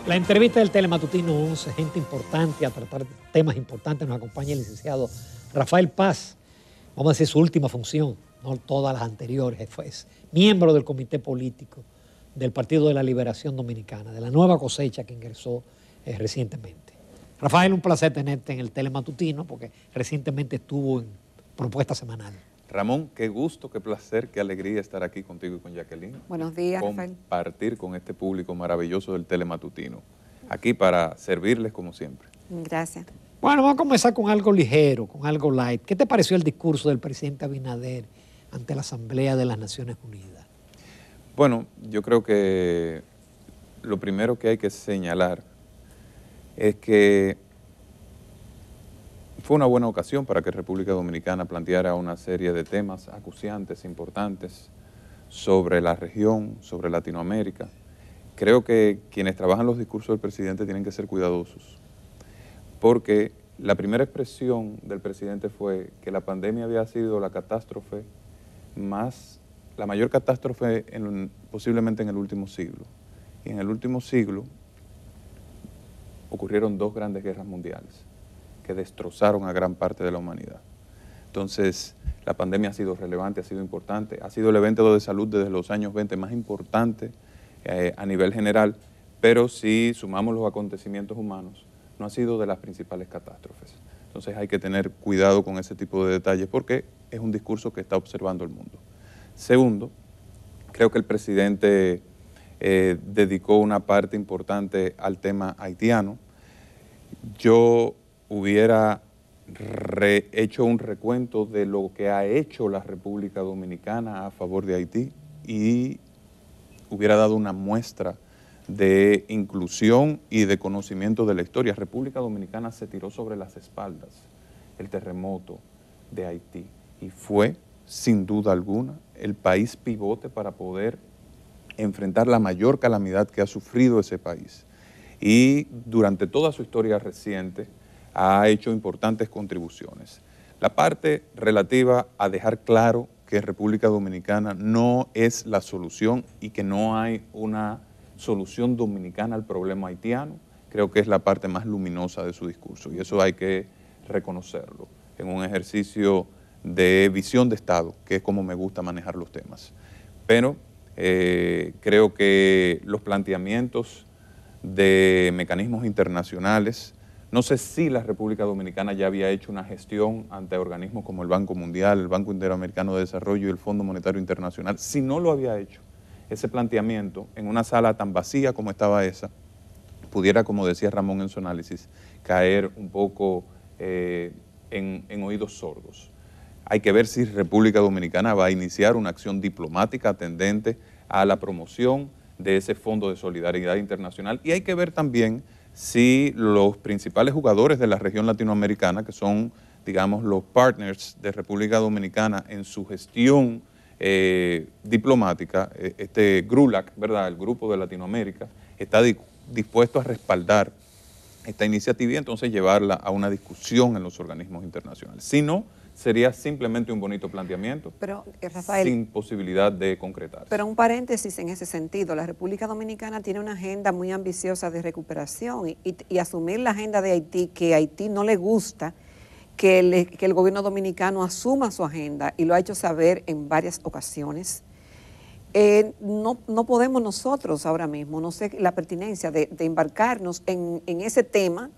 La entrevista del Telematutino 11, gente importante a tratar temas importantes, nos acompaña el licenciado Rafael Paz. Vamos a decir su última función, no todas las anteriores. Fue miembro del comité político del Partido de la Liberación Dominicana, de la nueva cosecha que ingresó recientemente. Rafael, un placer tenerte en el Telematutino, porque recientemente estuvo en Propuesta Semanal. Ramón, qué gusto, qué placer, qué alegría estar aquí contigo y con Jacqueline. Buenos días, Rafael. Compartir con este público maravilloso del Telematutino. Aquí para servirles como siempre. Gracias. Bueno, vamos a comenzar con algo ligero, con algo light. ¿Qué te pareció el discurso del presidente Abinader ante la Asamblea de las Naciones Unidas? Bueno, yo creo que lo primero que hay que señalar es que fue una buena ocasión para que República Dominicana planteara una serie de temas acuciantes, importantes, sobre la región, sobre Latinoamérica. Creo que quienes trabajan los discursos del presidente tienen que ser cuidadosos, porque la primera expresión del presidente fue que la pandemia había sido la catástrofe la mayor catástrofe posiblemente en el último siglo. Y en el último siglo ocurrieron dos grandes guerras mundiales que destrozaron a gran parte de la humanidad. Entonces, la pandemia ha sido relevante, ha sido importante, ha sido el evento de salud desde los años 20 más importante a nivel general, pero si sumamos los acontecimientos humanos, no ha sido de las principales catástrofes. Entonces hay que tener cuidado con ese tipo de detalles porque es un discurso que está observando el mundo. Segundo, creo que el presidente dedicó una parte importante al tema haitiano. Yo hubiera hecho un recuento de lo que ha hecho la República Dominicana a favor de Haití y hubiera dado una muestra de inclusión y de conocimiento de la historia. República Dominicana se tiró sobre las espaldas el terremoto de Haití y fue, sin duda alguna, el país pivote para poder enfrentar la mayor calamidad que ha sufrido ese país. Y durante toda su historia reciente ha hecho importantes contribuciones. La parte relativa a dejar claro que República Dominicana no es la solución y que no hay una solución dominicana al problema haitiano, creo que es la parte más luminosa de su discurso y eso hay que reconocerlo en un ejercicio de visión de Estado, que es como me gusta manejar los temas. Pero creo que los planteamientos de mecanismos internacionales, no sé si la República Dominicana ya había hecho una gestión ante organismos como el Banco Mundial, el Banco Interamericano de Desarrollo y el Fondo Monetario Internacional. Si no lo había hecho, ese planteamiento en una sala tan vacía como estaba esa, pudiera, como decía Ramón en su análisis, caer un poco en oídos sordos. Hay que ver si República Dominicana va a iniciar una acción diplomática tendente a la promoción de ese Fondo de Solidaridad Internacional y hay que ver también si los principales jugadores de la región latinoamericana, que son, digamos, los partners de República Dominicana en su gestión diplomática, este GRULAC, ¿verdad?, el Grupo de Latinoamérica, está dispuesto a respaldar esta iniciativa y entonces llevarla a una discusión en los organismos internacionales. Si no, sería simplemente un bonito planteamiento, pero, Rafael, sin posibilidad de concretar. Pero un paréntesis en ese sentido, la República Dominicana tiene una agenda muy ambiciosa de recuperación y asumir la agenda de Haití, que a Haití no le gusta que el gobierno dominicano asuma su agenda y lo ha hecho saber en varias ocasiones. No podemos nosotros ahora mismo, no sé la pertinencia de embarcarnos en ese tema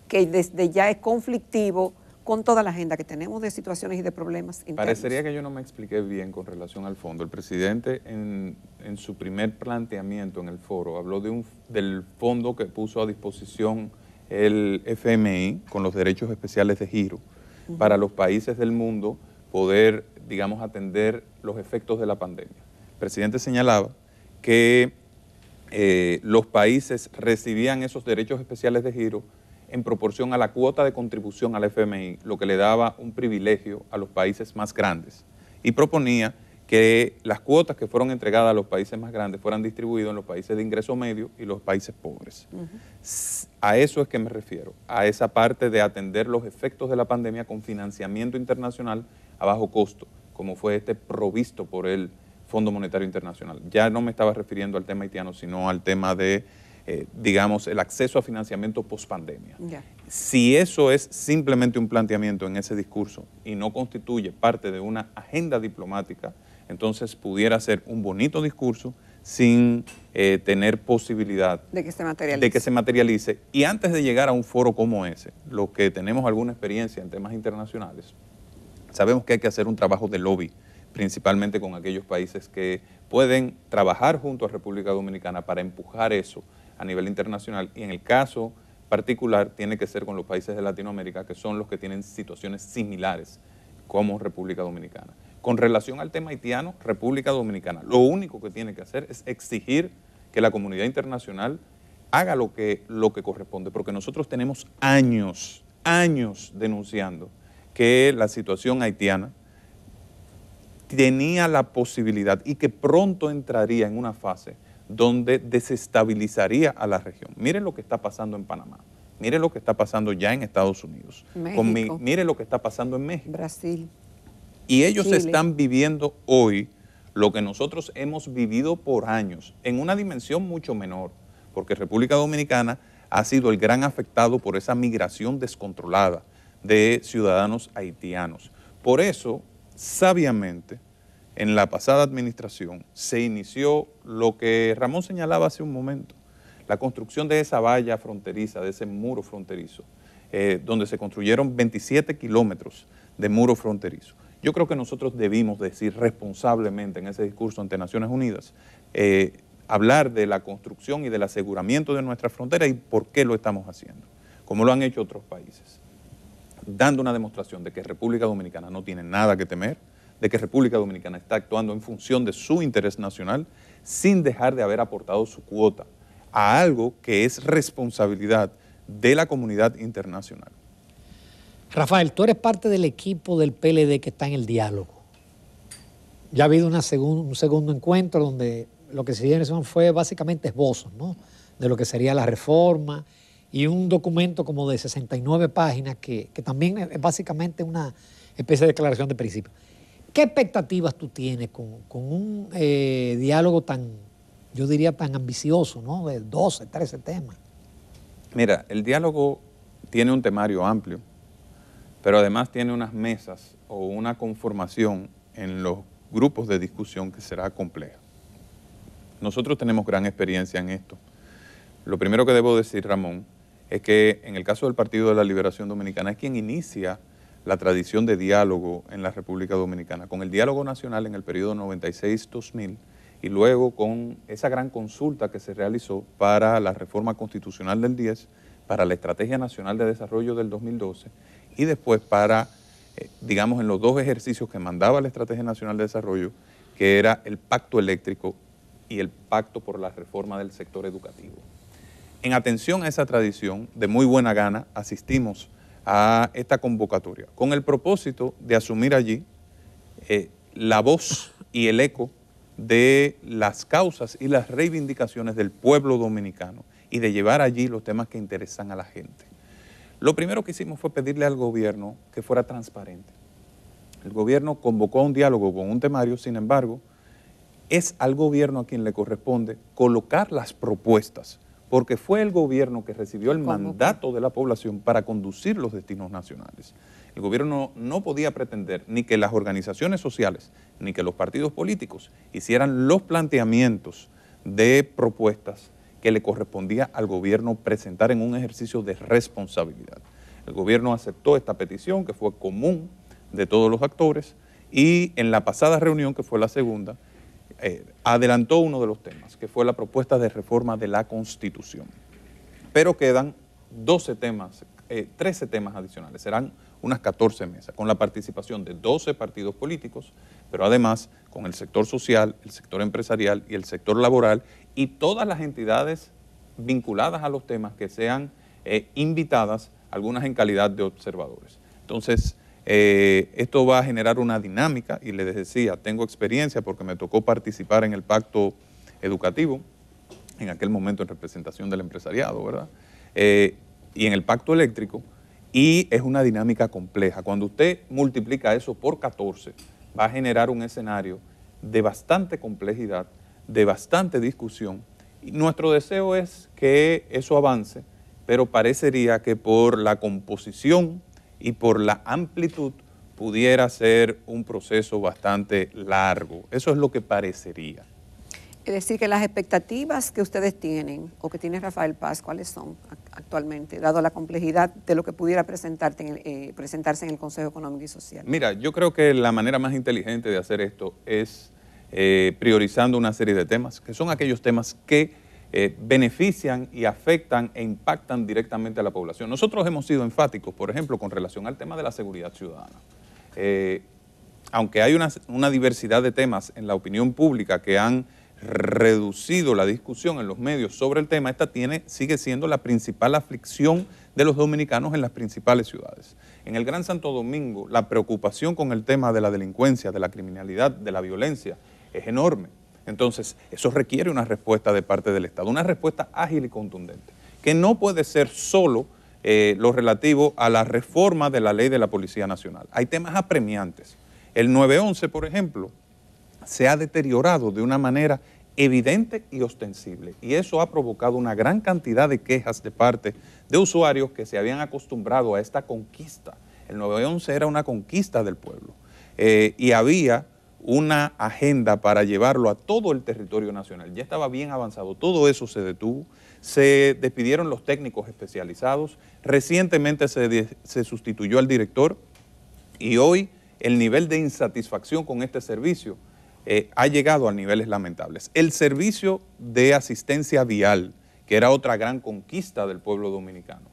que desde ya es conflictivo con toda la agenda que tenemos de situaciones y de problemas internos. Parecería que yo no me expliqué bien con relación al fondo. El presidente en su primer planteamiento en el foro habló del fondo que puso a disposición el FMI con los derechos especiales de giro para los países del mundo poder, digamos, atender los efectos de la pandemia. El presidente señalaba que los países recibían esos derechos especiales de giro en proporción a la cuota de contribución al FMI, lo que le daba un privilegio a los países más grandes. Y proponía que las cuotas que fueron entregadas a los países más grandes fueran distribuidas en los países de ingreso medio y los países pobres. A eso es que me refiero, a esa parte de atender los efectos de la pandemia con financiamiento internacional a bajo costo, como fue provisto por el Fondo Monetario Internacional. Ya no me estaba refiriendo al tema haitiano, sino al tema de digamos, el acceso a financiamiento post-pandemia. Ya. Si eso es simplemente un planteamiento en ese discurso y no constituye parte de una agenda diplomática, entonces pudiera ser un bonito discurso sin tener posibilidad de que se materialice. Y antes de llegar a un foro como ese, los que tenemos alguna experiencia en temas internacionales, sabemos que hay que hacer un trabajo de lobby, principalmente con aquellos países que pueden trabajar junto a República Dominicana para empujar eso a nivel internacional, y en el caso particular tiene que ser con los países de Latinoamérica, que son los que tienen situaciones similares como República Dominicana. Con relación al tema haitiano, República Dominicana lo único que tiene que hacer es exigir que la comunidad internacional haga lo que corresponde, porque nosotros tenemos años denunciando que la situación haitiana tenía la posibilidad y que pronto entraría en una fase donde desestabilizaría a la región. Miren lo que está pasando en Panamá, miren lo que está pasando ya en Estados Unidos, miren lo que está pasando en México. Brasil. Y ellos Chile. están viviendo hoy lo que nosotros hemos vivido por años, en una dimensión mucho menor, porque República Dominicana ha sido el gran afectado por esa migración descontrolada de ciudadanos haitianos. Por eso, sabiamente, en la pasada administración se inició lo que Ramón señalaba hace un momento, la construcción de esa valla fronteriza, de ese muro fronterizo, donde se construyeron 27 kilómetros de muro fronterizo. Yo creo que nosotros debimos decir responsablemente en ese discurso ante Naciones Unidas, hablar de la construcción y del aseguramiento de nuestra frontera y por qué lo estamos haciendo, como lo han hecho otros países, dando una demostración de que República Dominicana no tiene nada que temer, de que República Dominicana está actuando en función de su interés nacional, sin dejar de haber aportado su cuota a algo que es responsabilidad de la comunidad internacional. Rafael, tú eres parte del equipo del PLD que está en el diálogo. Ya ha habido un segundo encuentro donde lo que se dieron fue básicamente esbozos, ¿no?, de lo que sería la reforma, y un documento como de 69 páginas que también es básicamente una especie de declaración de principios. ¿Qué expectativas tú tienes con un diálogo tan, yo diría, tan ambicioso, ¿no?, de 12, 13 temas? Mira, el diálogo tiene un temario amplio, pero además tiene unas mesas o una conformación en los grupos de discusión que será compleja. Nosotros tenemos gran experiencia en esto. Lo primero que debo decir, Ramón, es que en el caso del Partido de la Liberación Dominicana es quien inicia la tradición de diálogo en la República Dominicana, con el diálogo nacional en el periodo 96-2000 y luego con esa gran consulta que se realizó para la reforma constitucional del 10, para la Estrategia Nacional de Desarrollo del 2012 y después para, digamos, en los dos ejercicios que mandaba la Estrategia Nacional de Desarrollo, que era el Pacto Eléctrico y el Pacto por la Reforma del Sector Educativo. En atención a esa tradición, de muy buena gana, asistimos a esta convocatoria, con el propósito de asumir allí la voz y el eco de las causas y las reivindicaciones del pueblo dominicano y de llevar allí los temas que interesan a la gente. Lo primero que hicimos fue pedirle al gobierno que fuera transparente. El gobierno convocó a un diálogo con un temario, sin embargo, es al gobierno a quien le corresponde colocar las propuestas, porque fue el gobierno que recibió el mandato de la población para conducir los destinos nacionales. El gobierno no podía pretender ni que las organizaciones sociales ni que los partidos políticos hicieran los planteamientos de propuestas que le correspondía al gobierno presentar en un ejercicio de responsabilidad. El gobierno aceptó esta petición, que fue común de todos los actores, y en la pasada reunión, que fue la segunda, adelantó uno de los temas, que fue la propuesta de reforma de la Constitución. Pero quedan 12 temas, 13 temas adicionales, serán unas 14 mesas, con la participación de 12 partidos políticos, pero además con el sector social, el sector empresarial y el sector laboral, y todas las entidades vinculadas a los temas que sean invitadas, algunas en calidad de observadores. Entonces, esto va a generar una dinámica, y les decía, tengo experiencia porque me tocó participar en el pacto educativo, en aquel momento en representación del empresariado, ¿verdad? Y en el pacto eléctrico, y es una dinámica compleja. Cuando usted multiplica eso por 14, va a generar un escenario de bastante complejidad, de bastante discusión, Y nuestro deseo es que eso avance, pero parecería que por la composición y por la amplitud pudiera ser un proceso bastante largo. Eso es lo que parecería. Es decir, que las expectativas que ustedes tienen o que tiene Rafael Paz, ¿cuáles son actualmente, dado la complejidad de lo que pudiera presentarse en el Consejo Económico y Social? Mira, yo creo que la manera más inteligente de hacer esto es priorizando una serie de temas, que son aquellos temas que benefician y afectan e impactan directamente a la población. Nosotros hemos sido enfáticos, por ejemplo, con relación al tema de la seguridad ciudadana. Aunque hay una diversidad de temas en la opinión pública que han reducido la discusión en los medios sobre el tema, esta sigue siendo la principal aflicción de los dominicanos en las principales ciudades. En el Gran Santo Domingo, la preocupación con el tema de la delincuencia, de la criminalidad, de la violencia, es enorme. Entonces, eso requiere una respuesta de parte del Estado, una respuesta ágil y contundente, que no puede ser solo lo relativo a la reforma de la ley de la Policía Nacional. Hay temas apremiantes. El 911, por ejemplo, se ha deteriorado de una manera evidente y ostensible, y eso ha provocado una gran cantidad de quejas de parte de usuarios que se habían acostumbrado a esta conquista. El 911 era una conquista del pueblo y había una agenda para llevarlo a todo el territorio nacional. Ya estaba bien avanzado, todo eso se detuvo, se despidieron los técnicos especializados, recientemente se sustituyó al director y hoy el nivel de insatisfacción con este servicio ha llegado a niveles lamentables. El servicio de asistencia vial, que era otra gran conquista del pueblo dominicano,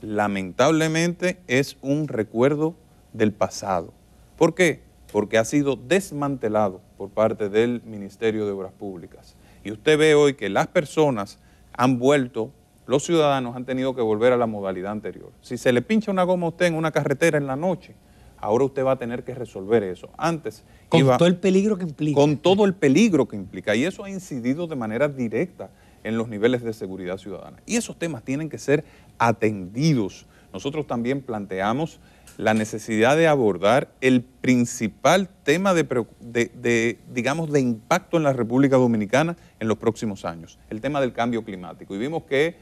lamentablemente es un recuerdo del pasado. ¿Por qué? Porque ha sido desmantelado por parte del Ministerio de Obras Públicas. Y usted ve hoy que las personas han vuelto, los ciudadanos han tenido que volver a la modalidad anterior. Si se le pincha una goma a usted en una carretera en la noche, ahora usted va a tener que resolver eso. Antes con todo el peligro que implica. Con todo el peligro que implica. Y eso ha incidido de manera directa en los niveles de seguridad ciudadana. Y esos temas tienen que ser atendidos. Nosotros también planteamos la necesidad de abordar el principal tema digamos, de impacto en la República Dominicana en los próximos años, el tema del cambio climático. Y vimos que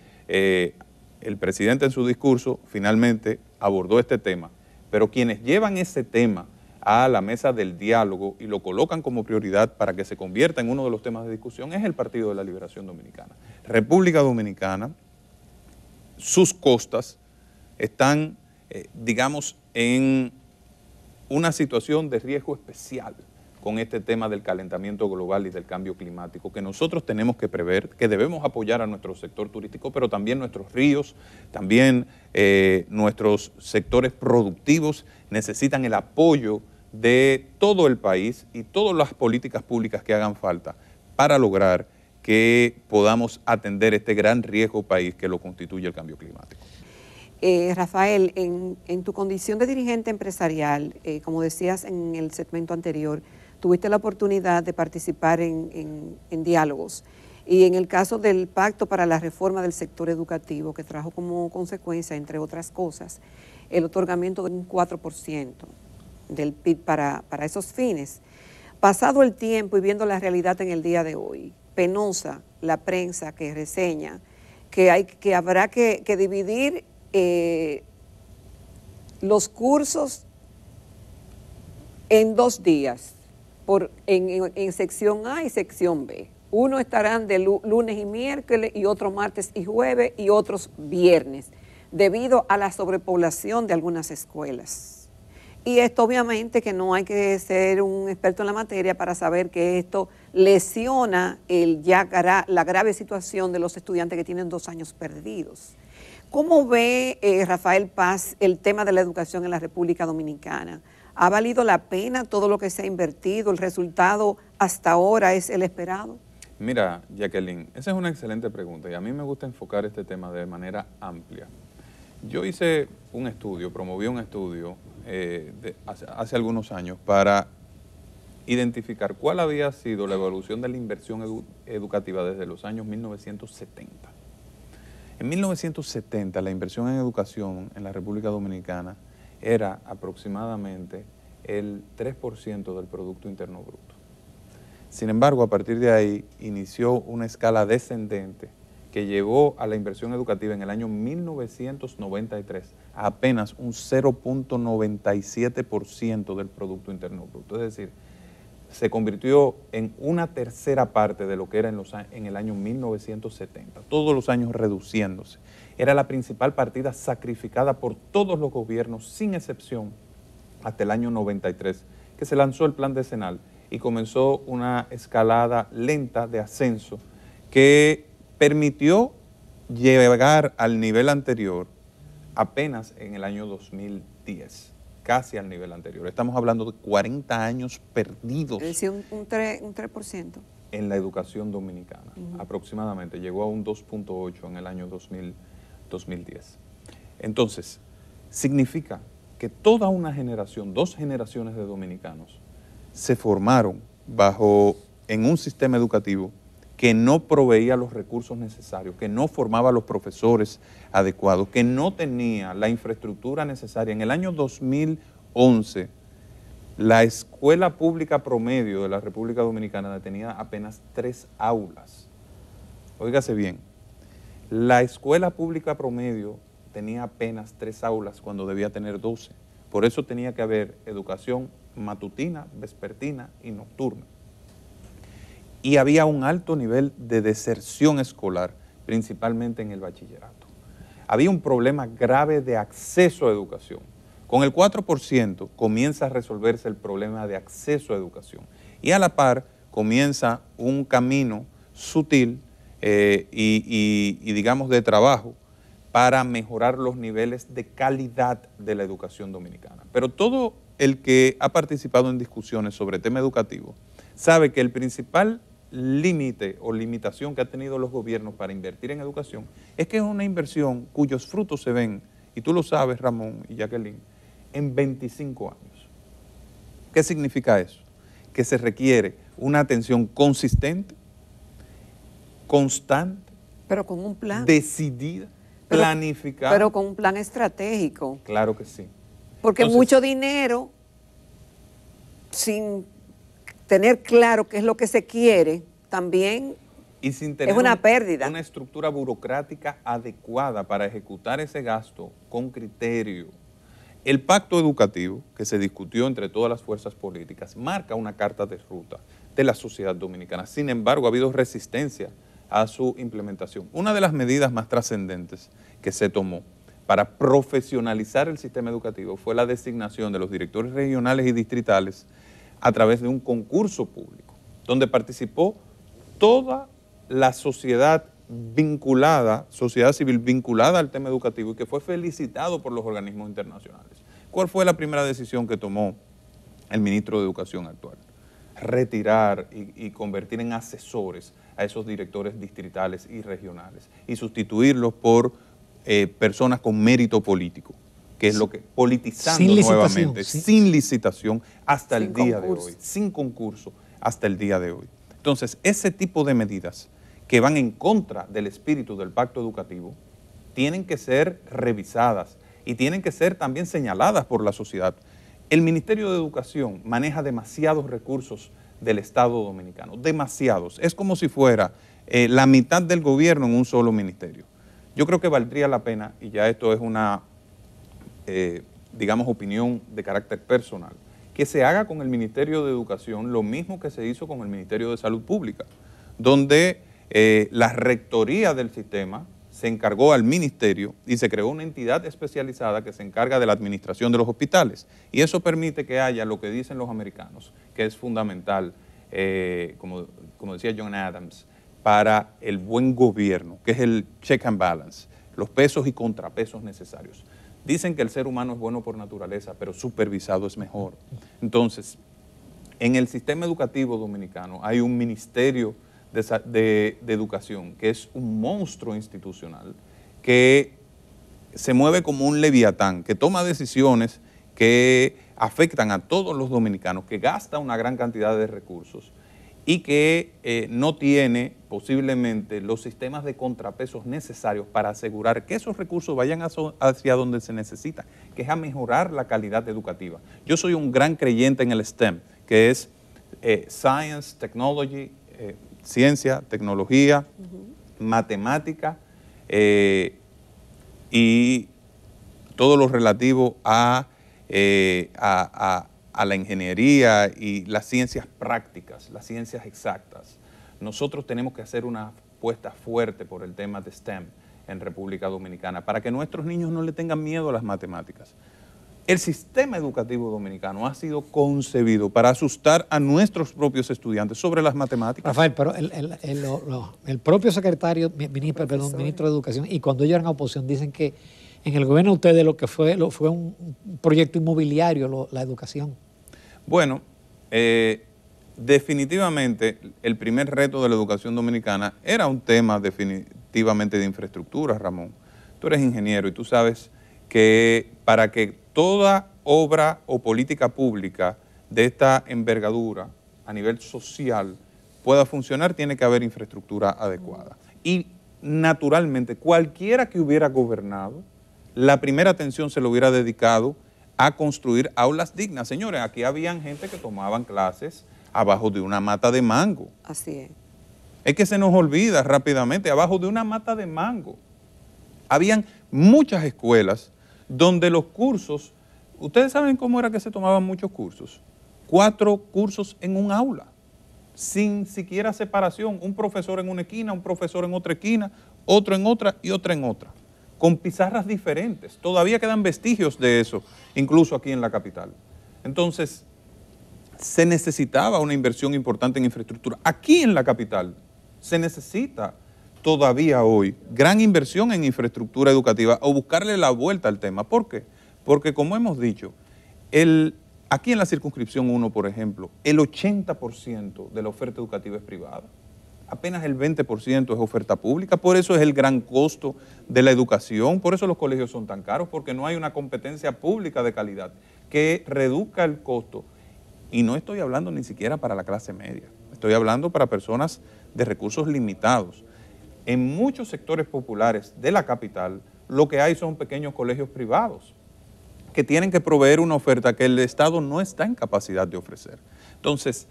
el presidente en su discurso finalmente abordó este tema, pero quienes llevan ese tema a la mesa del diálogo y lo colocan como prioridad para que se convierta en uno de los temas de discusión es el Partido de la Liberación Dominicana. República Dominicana, sus costas están, digamos, en una situación de riesgo especial con este tema del calentamiento global y del cambio climático, que nosotros tenemos que prever, que debemos apoyar a nuestro sector turístico, pero también nuestros ríos, también nuestros sectores productivos necesitan el apoyo de todo el país y todas las políticas públicas que hagan falta para lograr que podamos atender este gran riesgo país que lo constituye el cambio climático. Rafael, en tu condición de dirigente empresarial, como decías en el segmento anterior, tuviste la oportunidad de participar en diálogos. Y en el caso del Pacto para la Reforma del Sector Educativo, que trajo como consecuencia, entre otras cosas, el otorgamiento de un 4% del PIB para esos fines. Pasado el tiempo y viendo la realidad en el día de hoy, penosa la prensa que reseña que habrá que dividir los cursos en 2 días, en sección A y sección B. Uno estarán de lunes y miércoles y otro martes y jueves y otros viernes, debido a la sobrepoblación de algunas escuelas. Y esto obviamente que no hay que ser un experto en la materia para saber que esto lesiona la grave situación de los estudiantes que tienen 2 años perdidos. ¿Cómo ve Rafael Paz el tema de la educación en la República Dominicana? ¿Ha valido la pena todo lo que se ha invertido? ¿El resultado hasta ahora es el esperado? Mira, Jacqueline, esa es una excelente pregunta y a mí me gusta enfocar este tema de manera amplia. Yo hice un estudio, promoví un estudio hace algunos años para identificar cuál había sido la evolución de la inversión educativa desde los años 1970. En 1970 la inversión en educación en la República Dominicana era aproximadamente el 3% del Producto Interno Bruto. Sin embargo, a partir de ahí inició una escala descendente que llevó a la inversión educativa en el año 1993 a apenas un 0.97% del Producto Interno Bruto. Es decir, se convirtió en una tercera parte de lo que era en el año 1970, todos los años reduciéndose. Era la principal partida sacrificada por todos los gobiernos, sin excepción, hasta el año 93, que se lanzó el plan decenal y comenzó una escalada lenta de ascenso que permitió llegar al nivel anterior apenas en el año 2010, casi al nivel anterior. Estamos hablando de 40 años perdidos. Es decir, un 3%. En la educación dominicana, aproximadamente. Llegó a un 2.8 en el año 2010. Entonces, significa que toda una generación, 2 generaciones de dominicanos, se formaron en un sistema educativo que no proveía los recursos necesarios, que no formaba los profesores adecuados, que no tenía la infraestructura necesaria. En el año 2011, la escuela pública promedio de la República Dominicana tenía apenas 3 aulas. Óigase bien, la escuela pública promedio tenía apenas 3 aulas cuando debía tener 12. Por eso tenía que haber educación matutina, vespertina y nocturna. Y había un alto nivel de deserción escolar, principalmente en el bachillerato. Había un problema grave de acceso a educación. Con el 4% comienza a resolverse el problema de acceso a educación. Y a la par comienza un camino sutil y digamos de trabajo para mejorar los niveles de calidad de la educación dominicana. Pero todo el que ha participado en discusiones sobre tema educativo sabe que el principal límite o limitación que han tenido los gobiernos para invertir en educación es que es una inversión cuyos frutos se ven, y tú lo sabes, Ramón y Jacqueline, en 25 años. ¿Qué significa eso? Que se requiere una atención consistente, constante, pero con un plan decidida, planificada. Pero con un plan estratégico. Claro que sí. Porque entonces, mucho dinero, sin tener claro qué es lo que se quiere, también y sin tener es una pérdida. Una estructura burocrática adecuada para ejecutar ese gasto con criterio. El pacto educativo que se discutió entre todas las fuerzas políticas marca una carta de ruta de la sociedad dominicana. Sin embargo, ha habido resistencia a su implementación. Una de las medidas más trascendentes que se tomó para profesionalizar el sistema educativo fue la designación de los directores regionales y distritales a través de un concurso público, donde participó toda la sociedad civil vinculada al tema educativo y que fue felicitado por los organismos internacionales. ¿Cuál fue la primera decisión que tomó el ministro de Educación actual? Retirar y convertir en asesores a esos directores distritales y regionales y sustituirlos por personas con mérito político, que es lo que, politizando nuevamente, sin licitación hasta el día de hoy, sin concurso hasta el día de hoy. Entonces, ese tipo de medidas que van en contra del espíritu del pacto educativo tienen que ser revisadas y tienen que ser también señaladas por la sociedad. El Ministerio de Educación maneja demasiados recursos del Estado dominicano, demasiados. Es como si fuera la mitad del gobierno en un solo ministerio. Yo creo que valdría la pena, y ya esto es una, digamos, opinión de carácter personal, que se haga con el Ministerio de Educación lo mismo que se hizo con el Ministerio de Salud Pública, donde la rectoría del sistema se encargó al ministerio y se creó una entidad especializada que se encarga de la administración de los hospitales. Y eso permite que haya lo que dicen los americanos, que es fundamental, como decía John Adams, para el buen gobierno, que es el check and balance, los pesos y contrapesos necesarios. Dicen que el ser humano es bueno por naturaleza, pero supervisado es mejor. Entonces, en el sistema educativo dominicano hay un ministerio de educación que es un monstruo institucional que se mueve como un leviatán, que toma decisiones que afectan a todos los dominicanos, que gasta una gran cantidad de recursos y que no tiene posiblemente los sistemas de contrapesos necesarios para asegurar que esos recursos vayan hacia donde se necesita, que es a mejorar la calidad educativa. Yo soy un gran creyente en el STEM, que es Science, Technology, ciencia, tecnología, matemática y todo lo relativo a la ingeniería y las ciencias prácticas, las ciencias exactas. Nosotros tenemos que hacer una apuesta fuerte por el tema de STEM en República Dominicana para que nuestros niños no le tengan miedo a las matemáticas. El sistema educativo dominicano ha sido concebido para asustar a nuestros propios estudiantes sobre las matemáticas. Rafael, pero el propio secretario, ministro de Educación, y cuando ellos eran oposición, dicen que en el gobierno de ustedes lo que fue un proyecto inmobiliario, la educación. Bueno, definitivamente el primer reto de la educación dominicana era un tema definitivamente de infraestructura, Ramón. Tú eres ingeniero y tú sabes que para que toda obra o política pública de esta envergadura a nivel social pueda funcionar, tiene que haber infraestructura adecuada. Y naturalmente, cualquiera que hubiera gobernado, la primera atención se lo hubiera dedicado a construir aulas dignas. Señores, aquí habían gente que tomaban clases abajo de una mata de mango. Así es. Es que se nos olvida rápidamente, abajo de una mata de mango. Habían muchas escuelas donde los cursos, ¿ustedes saben cómo era que se tomaban muchos cursos? 4 cursos en un aula, sin siquiera separación, un profesor en una esquina, un profesor en otra esquina, otro en otra y otra en otra, con pizarras diferentes. Todavía quedan vestigios de eso, incluso aquí en la capital. Entonces, se necesitaba una inversión importante en infraestructura. Aquí en la capital se necesita todavía hoy gran inversión en infraestructura educativa o buscarle la vuelta al tema. ¿Por qué? Porque como hemos dicho, aquí en la circunscripción 1, por ejemplo, el 80% de la oferta educativa es privada. Apenas el 20% es oferta pública, por eso es el gran costo de la educación, por eso los colegios son tan caros, porque no hay una competencia pública de calidad que reduzca el costo. Y no estoy hablando ni siquiera para la clase media, estoy hablando para personas de recursos limitados. En muchos sectores populares de la capital, lo que hay son pequeños colegios privados que tienen que proveer una oferta que el Estado no está en capacidad de ofrecer. Entonces,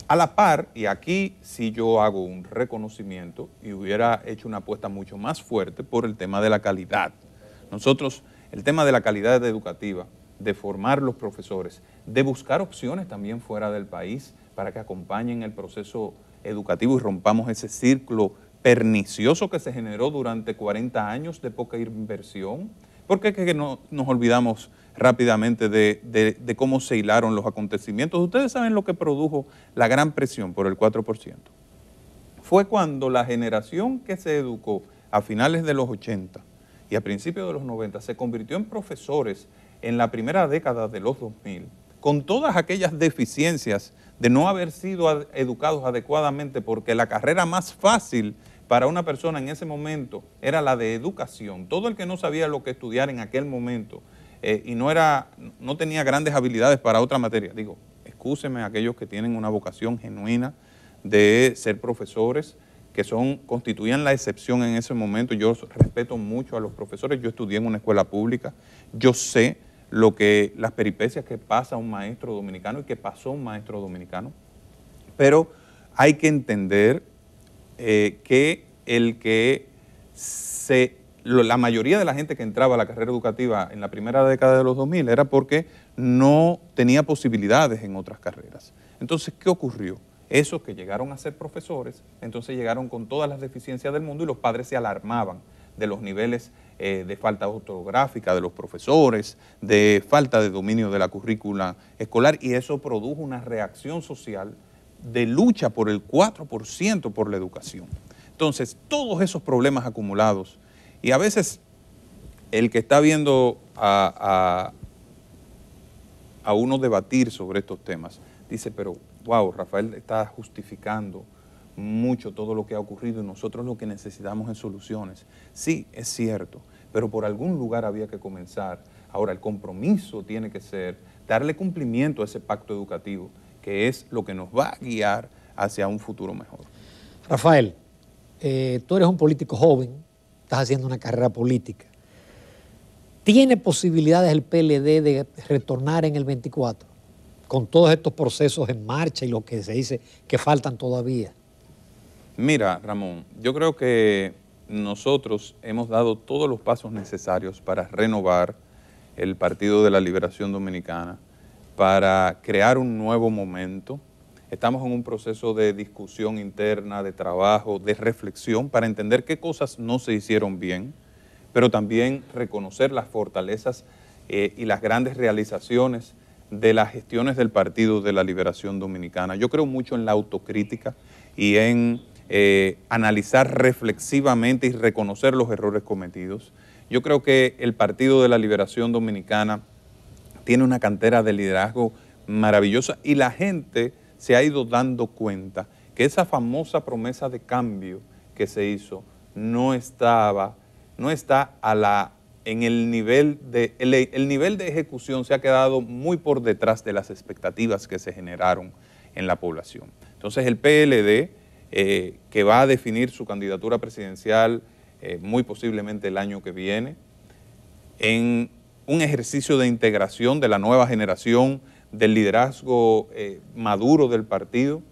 a la par, y aquí sí yo hago un reconocimiento y hubiera hecho una apuesta mucho más fuerte por el tema de la calidad. Nosotros, el tema de la calidad educativa, de formar los profesores, de buscar opciones también fuera del país para que acompañen el proceso educativo y rompamos ese círculo pernicioso que se generó durante 40 años de poca inversión. ¿Por qué que no nos olvidamos rápidamente de cómo se hilaron los acontecimientos? Ustedes saben lo que produjo la gran presión por el 4%. Fue cuando la generación que se educó a finales de los 80 y a principios de los 90 se convirtió en profesores en la primera década de los 2000, con todas aquellas deficiencias de no haber sido educados adecuadamente, porque la carrera más fácil para una persona en ese momento era la de educación. Todo el que no sabía lo que estudiar en aquel momento y no tenía grandes habilidades para otra materia, digo, excúsenme a aquellos que tienen una vocación genuina de ser profesores, que constituían la excepción en ese momento. Yo respeto mucho a los profesores, yo estudié en una escuela pública, yo sé las peripecias que pasa un maestro dominicano y que pasó un maestro dominicano, pero hay que entender que la mayoría de la gente que entraba a la carrera educativa en la primera década de los 2000 era porque no tenía posibilidades en otras carreras. Entonces, ¿qué ocurrió? Esos que llegaron a ser profesores, entonces llegaron con todas las deficiencias del mundo y los padres se alarmaban de los niveles de falta ortográfica de los profesores, de falta de dominio de la currícula escolar, y eso produjo una reacción social de lucha por el 4% por la educación. Entonces, todos esos problemas acumulados, y a veces el que está viendo a uno debatir sobre estos temas, dice, pero wow, Rafael está justificando mucho todo lo que ha ocurrido y nosotros lo que necesitamos es soluciones. Sí, es cierto, pero por algún lugar había que comenzar. Ahora, el compromiso tiene que ser darle cumplimiento a ese pacto educativo, que es lo que nos va a guiar hacia un futuro mejor. Rafael, tú eres un político joven, estás haciendo una carrera política. ¿Tiene posibilidades el PLD de retornar en el 24 con todos estos procesos en marcha y lo que se dice que faltan todavía? Mira, Ramón, yo creo que nosotros hemos dado todos los pasos necesarios para renovar el Partido de la Liberación Dominicana, para crear un nuevo momento. Estamos en un proceso de discusión interna, de trabajo, de reflexión, para entender qué cosas no se hicieron bien, pero también reconocer las fortalezas y las grandes realizaciones de las gestiones del Partido de la Liberación Dominicana. Yo creo mucho en la autocrítica y en analizar reflexivamente y reconocer los errores cometidos. Yo creo que el Partido de la Liberación Dominicana tiene una cantera de liderazgo maravillosa y la gente se ha ido dando cuenta que esa famosa promesa de cambio que se hizo no está en el nivel el nivel de ejecución se ha quedado muy por detrás de las expectativas que se generaron en la población. Entonces el PLD, que va a definir su candidatura presidencial muy posiblemente el año que viene, en un ejercicio de integración de la nueva generación, del liderazgo maduro del partido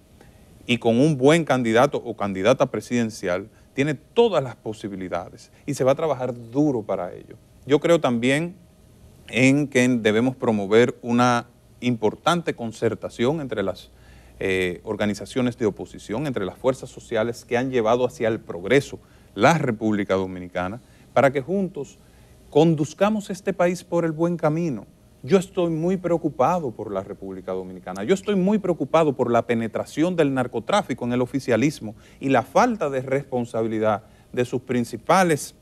y con un buen candidato o candidata presidencial, tiene todas las posibilidades y se va a trabajar duro para ello. Yo creo también en que debemos promover una importante concertación entre las organizaciones de oposición, entre las fuerzas sociales que han llevado hacia el progreso la República Dominicana, para que juntos conduzcamos este país por el buen camino. Yo estoy muy preocupado por la República Dominicana, yo estoy muy preocupado por la penetración del narcotráfico en el oficialismo y la falta de responsabilidad de sus principales,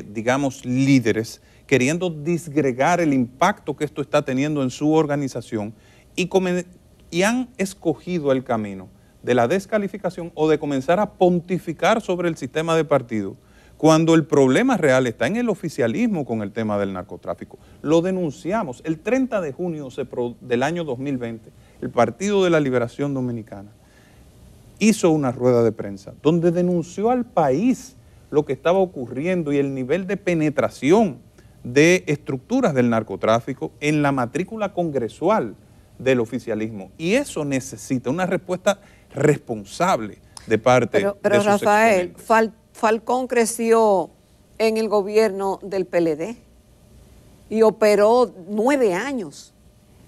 digamos, líderes, queriendo disgregar el impacto que esto está teniendo en su organización y han escogido el camino de la descalificación o de comenzar a pontificar sobre el sistema de partido, cuando el problema real está en el oficialismo con el tema del narcotráfico. Lo denunciamos. El 30 de junio del año 2020, el Partido de la Liberación Dominicana hizo una rueda de prensa donde denunció al país lo que estaba ocurriendo y el nivel de penetración de estructuras del narcotráfico en la matrícula congresual del oficialismo. Y eso necesita una respuesta responsable de parte de sus Rafael, exponentes. Falcón creció en el gobierno del PLD y operó 9 años.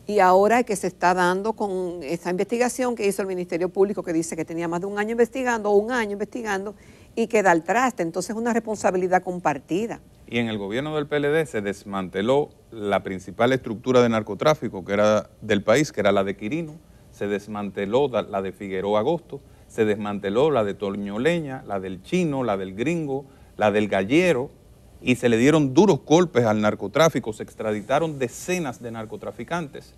Y ahora que se está dando con esta investigación que hizo el Ministerio Público, que dice que tenía más de un año investigando y que da al traste. Entonces es una responsabilidad compartida. Y en el gobierno del PLD se desmanteló la principal estructura de narcotráfico que era del país, que era la de Quirino, se desmanteló la de Figueroa Agosto, se desmanteló la de Toño Leña, la del Chino, la del Gringo, la del Gallero, y se le dieron duros golpes al narcotráfico, se extraditaron decenas de narcotraficantes.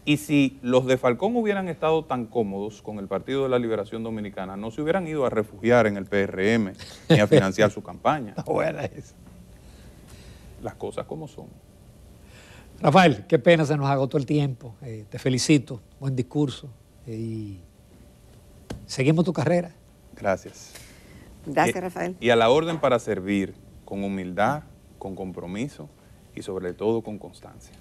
Y si los de Falcón hubieran estado tan cómodos con el Partido de la Liberación Dominicana, no se hubieran ido a refugiar en el PRM ni a financiar su campaña. Está buena esa. Las cosas como son. Rafael, qué pena, se nos agotó el tiempo. Te felicito, buen discurso. Y seguimos tu carrera. Gracias. Gracias, Rafael. Y a la orden para servir, con humildad, con compromiso y sobre todo con constancia.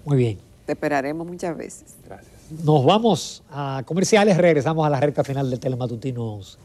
Muy bien. Te esperaremos muchas veces. Gracias. Nos vamos a comerciales, regresamos a la recta final del Telematutino 11.